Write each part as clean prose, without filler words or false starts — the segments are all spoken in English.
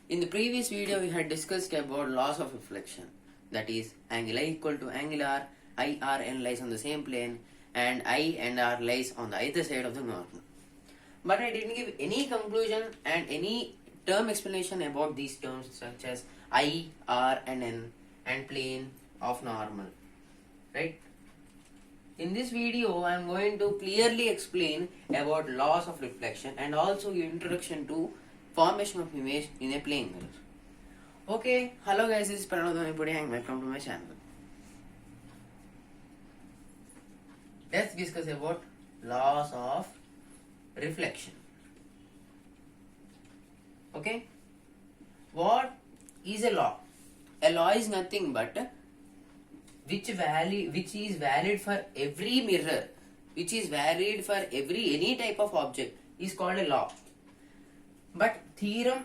In the previous video, we had discussed about laws of reflection. That is, angle I equal to angle R, I, R, N lies on the same plane, and I and R lies on the either side of the normal. But I didn't give any conclusion and any term explanation about these terms such as I, R, and N and plane of normal. Right? In this video, I am going to clearly explain about laws of reflection and also give introduction to formation of image in a plane mirror. Okay, hello guys, this is Pranav Dhanipudi and welcome to my channel. Let's discuss about laws of reflection. Okay, what is a law? A law is nothing but which is valid for every mirror, which is valid for any type of object is called a law. But theorem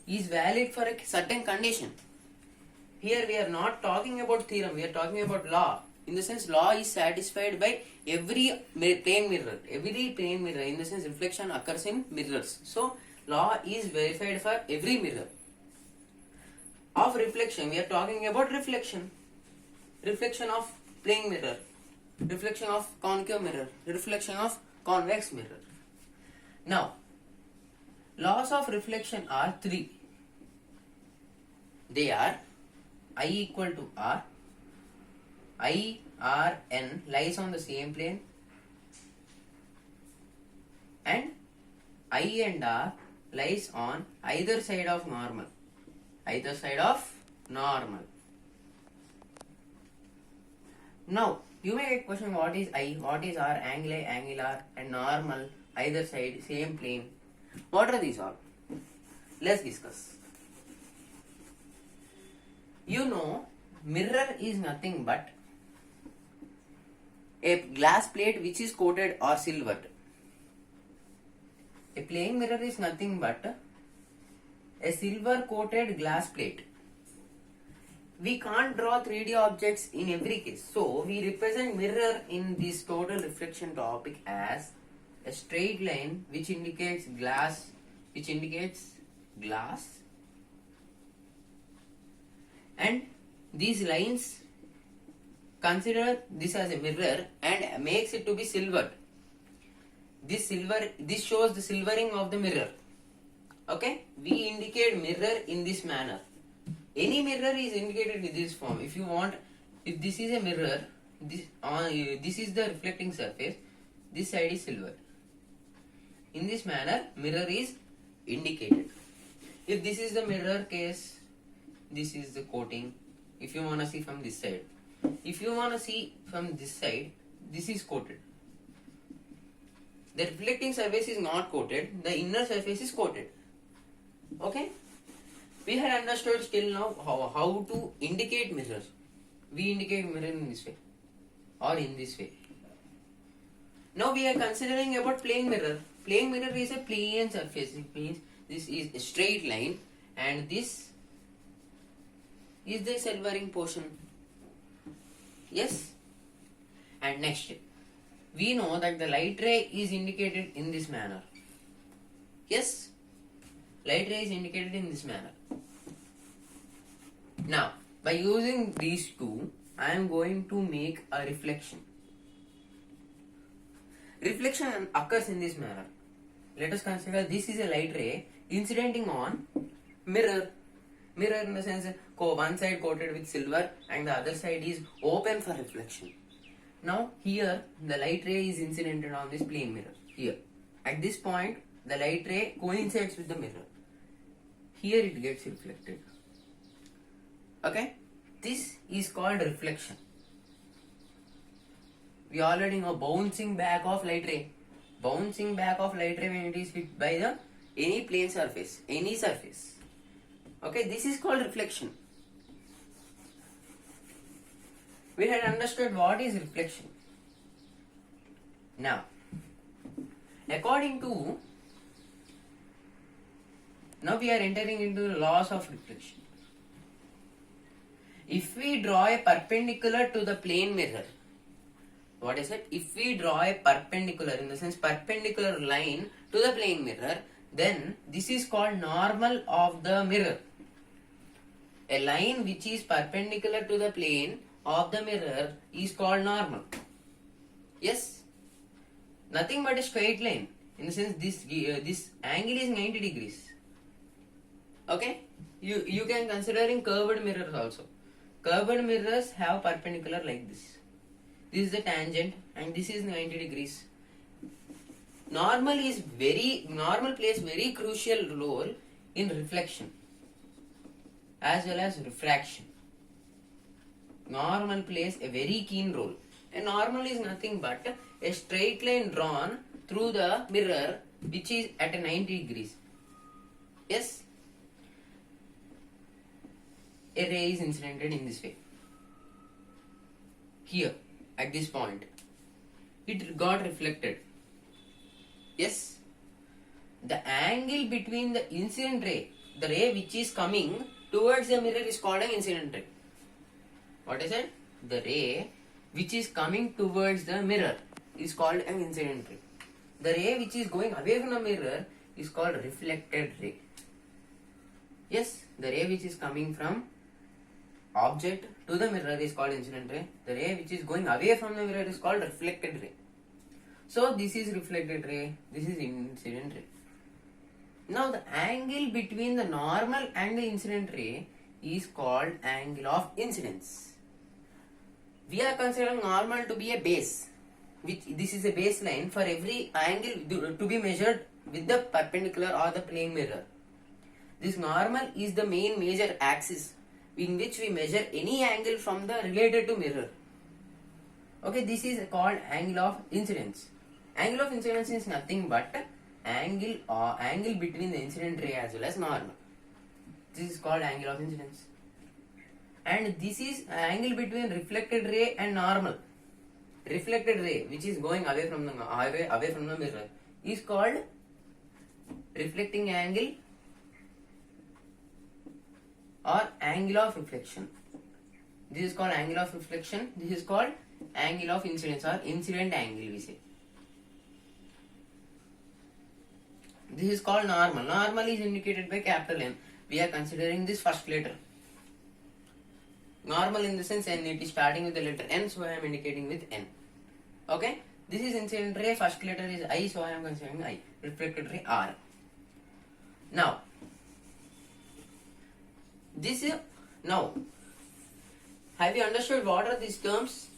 is valid for a certain condition. Here we are not talking about theorem, we are talking about law. In the sense, law is satisfied by every plane mirror. Every plane mirror, in the sense, reflection occurs in mirrors. So, law is verified for every mirror. Of reflection, we are talking about reflection. Reflection of plane mirror. Reflection of concave mirror. Reflection of convex mirror. Now, laws of reflection are three. They are I equal to R, I, R, N lies on the same plane, and I and R lies on either side of normal. Either side of normal. Now, you may get question, what is I, what is R, angle I, angle R, and normal, either side, same plane. What are these all? Let's discuss. You know, mirror is nothing but a glass plate which is coated or silvered. A plane mirror is nothing but a silver coated glass plate. We can't draw 3D objects in every case. So, we represent mirror in this total reflection topic as a straight line which indicates glass, and these lines consider this as a mirror and makes it to be silvered. This shows the silvering of the mirror. Okay, we indicate mirror in this manner. Any mirror is indicated in this form. If you want, if this is a mirror, this is the reflecting surface, this side is silver. In this manner, mirror is indicated. If this is the mirror case, this is the coating. If you want to see from this side, if you want to see from this side, this is coated. The reflecting surface is not coated, the inner surface is coated. Okay, we had understood still now how to indicate mirrors. We indicate mirror in this way or in this way. Now we are considering about plane mirror. Plane mirror is a plane surface. It means this is a straight line and this is the silvering portion. Yes. And next, we know that the light ray is indicated in this manner. Yes. Light ray is indicated in this manner. Now, by using these two, I am going to make a reflection. Reflection occurs in this manner. Let us consider this is a light ray incidenting on mirror. Mirror in the sense, one side coated with silver and the other side is open for reflection. Now, here the light ray is incidented on this plane mirror. Here, at this point, the light ray coincides with the mirror. Here it gets reflected. Okay, this is called reflection. We already know bouncing back of light ray. Bouncing back of light ray when it is hit by the any plane surface, any surface. Okay, this is called reflection. We had understood what is reflection. Now, according to, now we are entering into the laws of reflection. If we draw a perpendicular to the plane mirror, what is it? If we draw a perpendicular, in the sense perpendicular line to the plane mirror, then this is called normal of the mirror. A line which is perpendicular to the plane of the mirror is called normal. Yes, nothing but a straight line. In the sense, this angle is 90 degrees. Okay, you can consider in curved mirrors also. Curved mirrors have perpendicular like this. This is the tangent, and this is 90 degrees. Normal plays very crucial role in reflection as well as refraction. Normal plays a very keen role. A normal is nothing but a straight line drawn through the mirror which is at a 90 degrees. Yes? A ray is incidented in this way. Here, at this point, it got reflected. Yes? The angle between the incident ray, the ray which is coming towards the mirror, is called an incident ray. What is it? The ray which is coming towards the mirror is called an incident ray. The ray which is going away from the mirror is called reflected ray. Yes, the ray which is coming from object to the mirror is called incident ray. The ray which is going away from the mirror is called reflected ray. So this is reflected ray, this is incident ray. Now the angle between the normal and the incident ray is called angle of incidence. We are considering normal to be a base, which this is a baseline for every angle to be measured with the perpendicular or the plane mirror. This normal is the main major axis in which we measure any angle from the related to mirror. Okay, this is called angle of incidence. Angle of incidence is nothing but angle between the incident ray as well as normal. This is called angle of incidence. And this is angle between reflected ray and normal. Reflected ray, which is going away from the mirror, is called reflecting angle or angle of reflection. This is called angle of reflection. This is called angle of incidence or incident angle, we say. This is called normal. Normal is indicated by capital N. We are considering this first letter. Normal in the sense N, it is starting with the letter N, so I am indicating with N. Okay? This is incident ray, first letter is I, so I am considering I. Reflected ray R. Now, have you understood what are these terms?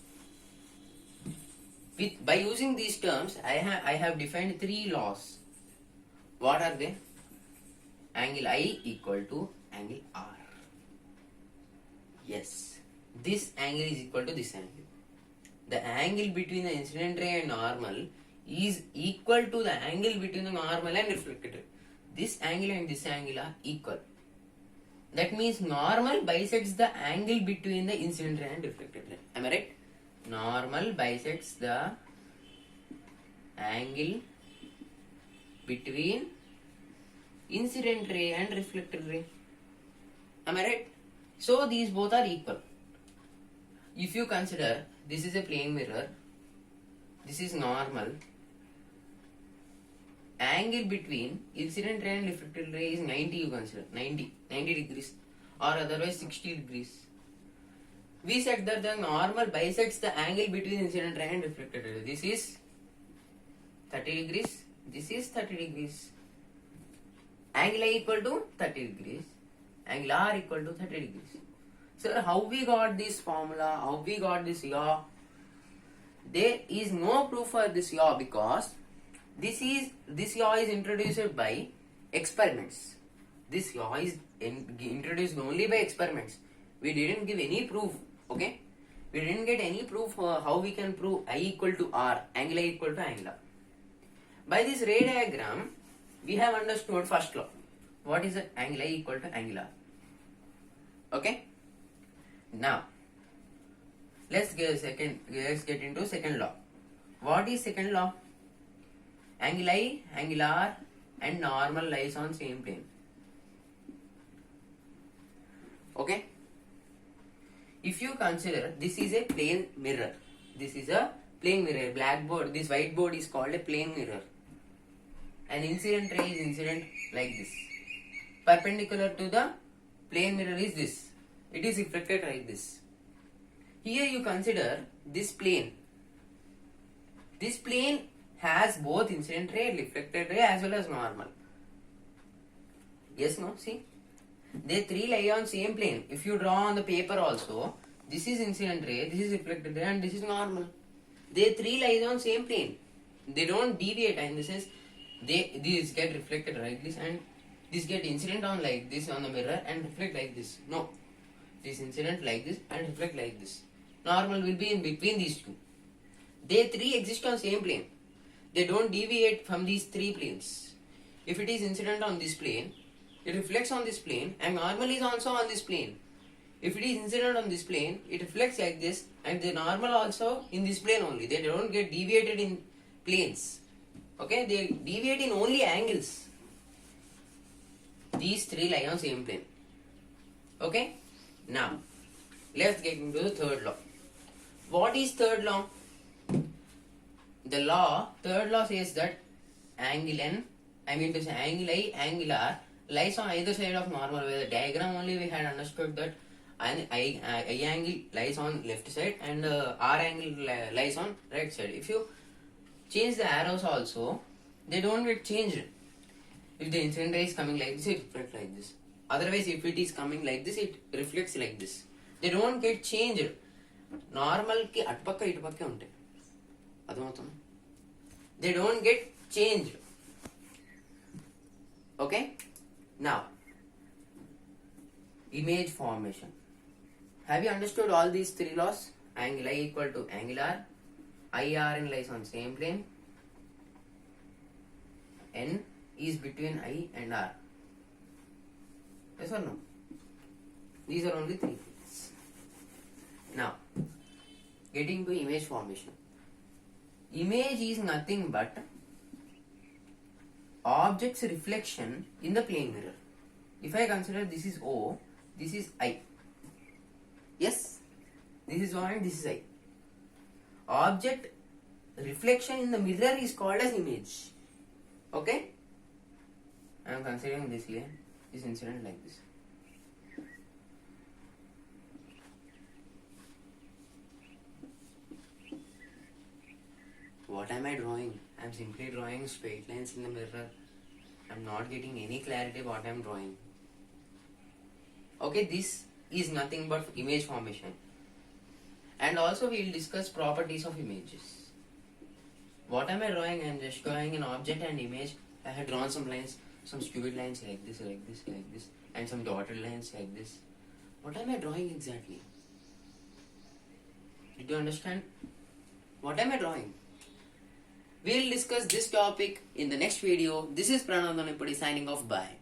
By using these terms, I have defined three laws. What are they? Angle I equal to angle R. Yes, this angle is equal to this angle. The angle between the incident ray and normal is equal to the angle between the normal and reflected ray. This angle and this angle are equal. That means normal bisects the angle between the incident ray and reflected ray. Am I right? Normal bisects the angle between incident ray and reflected ray. Am I right? So these both are equal. If you consider this is a plane mirror, this is normal, angle between incident ray and reflected ray is 90, you consider 90 degrees or otherwise 60 degrees. We said that the normal bisects the angle between incident ray and reflected ray. This is 30 degrees, this is 30 degrees. Angle I equal to 30 degrees, angle R equal to 30 degrees. So how we got this formula, how we got this yaw? There is no proof for this yaw because this yaw is introduced by experiments. This yaw is introduced only by experiments. We didn't give any proof, okay? We didn't get any proof for how we can prove I equal to R, angle I equal to angle R. By this ray diagram, we have understood first law. What is angle I equal to angle R? Okay? Now, let's get into second law. What is second law? Angle I, angle R and normal lies on same plane. Okay? If you consider this is a plane mirror. This is a plane mirror. Blackboard, this whiteboard is called a plane mirror. an incident ray is incident like this. Perpendicular to the plane mirror is this. It is reflected like this. Here you consider this plane. This plane has both incident ray, reflected ray as well as normal. Yes, no? See? They three lie on same plane. If you draw on the paper also, this is incident ray, this is reflected ray and this is normal. They three lies on same plane. They don't deviate in the sense these get reflected like this and this get incident on like this on the mirror and reflect like this. No. This incident like this and reflect like this. Normal will be in between these two. They three exist on same plane. They don't deviate from these three planes. If it is incident on this plane, it reflects on this plane and normal is also on this plane. If it is incident on this plane, it reflects like this and the normal also in this plane only. They don't get deviated in planes. Okay, they deviate in only angles. These three lie on same plane. Okay, now let's get into the third law. What is third law? The third law says that angle n, angle I, angle r lies on either side of normal. With the diagram only we had understood that I angle lies on left side and r angle lies on right side. If you change the arrows also, they don't get changed. If the incident ray is coming like this, it reflects like this. Otherwise, if it is coming like this, it reflects like this. They don't get changed. Normal ki atpakka itpakka untayi. Adamautunda? They don't get changed. Okay? Now, image formation. Have you understood all these three laws? Angle I equal to angle R. I, R, N lies on same plane. N is between I and R. Yes or no? These are only three things. Now, getting to image formation. Image is nothing but object's reflection in the plane mirror. If I consider this is O, this is I. Yes, this is O and this is I. Object reflection in the mirror is called as image. Okay? I am considering this here, this incident like this. What am I drawing? I am simply drawing straight lines in the mirror. I am not getting any clarity what I am drawing. Okay, this is nothing but image formation. And also we will discuss properties of images. What am I drawing? I am just drawing an object and image. I have drawn some lines, some skewed lines like this, like this, like this, and some dotted lines like this. What am I drawing exactly? Did you understand? What am I drawing? We will discuss this topic in the next video. This is Pranav Dhanapudi signing off. Bye.